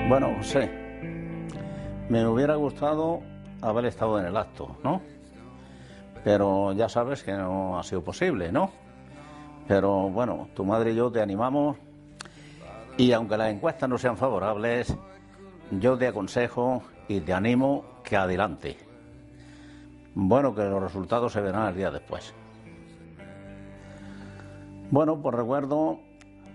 Bueno, José, me hubiera gustado haber estado en el acto, ¿no? Pero ya sabes que no ha sido posible, ¿no? Pero bueno, tu madre y yo te animamos y aunque las encuestas no sean favorables, yo te aconsejo y te animo que adelante. Bueno, que los resultados se verán el día después. Bueno, pues recuerdo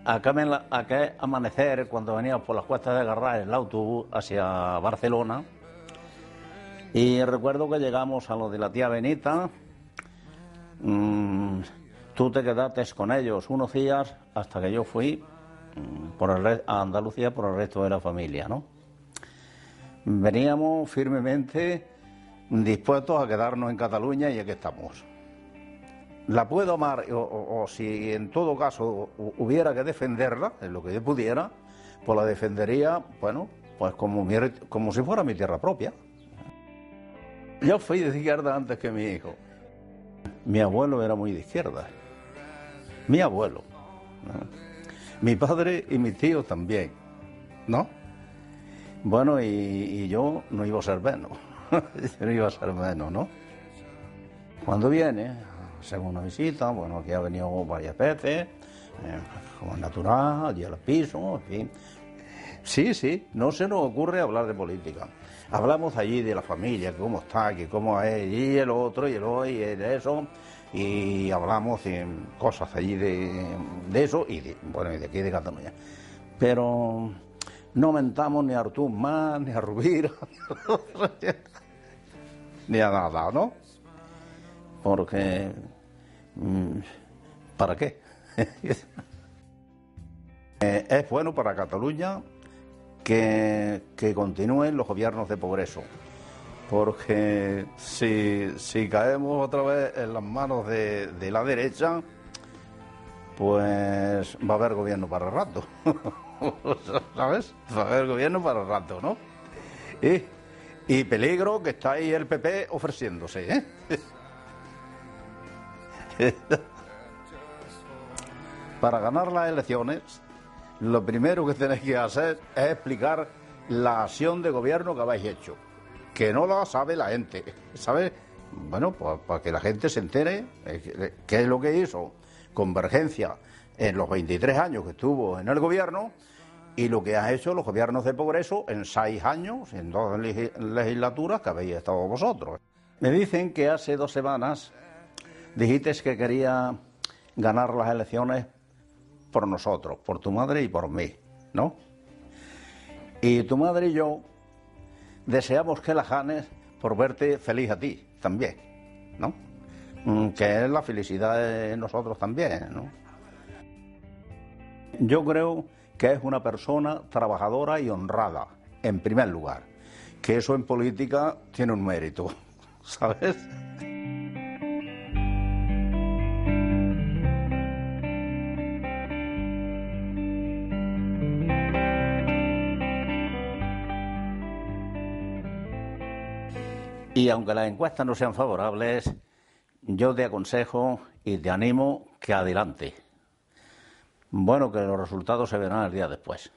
aquel amanecer cuando veníamos por las cuestas de Garraf en el autobús hacia Barcelona, y recuerdo que llegamos a lo de la tía Benita. Tú te quedaste con ellos unos días hasta que yo fui a Andalucía por el resto de la familia, ¿no? Veníamos firmemente dispuestos a quedarnos en Cataluña y aquí estamos. La puedo amar, o si en todo caso hubiera que defenderla, en lo que yo pudiera, pues la defendería, bueno, pues como si fuera mi tierra propia. Yo fui de izquierda antes que mi hijo. Mi abuelo era muy de izquierda. Mi abuelo, ¿no? Mi padre y mi tío también, ¿no? Bueno, y yo no iba a ser menos. Yo no iba a ser menos, ¿no? Cuando viene, hacemos una visita, bueno, aquí ha venido varias veces, como es natural, allí al piso, en fin. Sí, no se nos ocurre hablar de política. Hablamos allí de la familia, cómo está, que cómo es, y el otro, y el hoy, y eso, y hablamos de cosas allí de eso, y de aquí de Cataluña. Pero no mentamos ni a Artur Mas, ni a Rovira, ni a nada, ¿no? Porque, ¿para qué? Es bueno para Cataluña que continúen los gobiernos de progreso, porque si caemos otra vez en las manos de la derecha, pues va a haber gobierno para el rato, ¿sabes? Va a haber gobierno para el rato, ¿no? Y peligro que está ahí el PP ofreciéndose, ¿eh? Para ganar las elecciones, lo primero que tenéis que hacer es explicar la acción de gobierno que habéis hecho, que no la sabe la gente, ¿sabes? Bueno, pues para que la gente se entere qué es lo que hizo Convergencia en los 23 años que estuvo en el gobierno y lo que ha hecho los gobiernos de progreso en 6 años, en 2 legislaturas que habéis estado vosotros. Me dicen que hace 2 semanas dijiste que quería ganar las elecciones por nosotros, por tu madre y por mí, ¿no? Y tu madre y yo deseamos que las ganes por verte feliz a ti también, ¿no? Que es la felicidad de nosotros también, ¿no? Yo creo que es una persona trabajadora y honrada, en primer lugar, que eso en política tiene un mérito, ¿sabes? Y aunque las encuestas no sean favorables, yo te aconsejo y te animo que adelante. Bueno, que los resultados se verán el día después.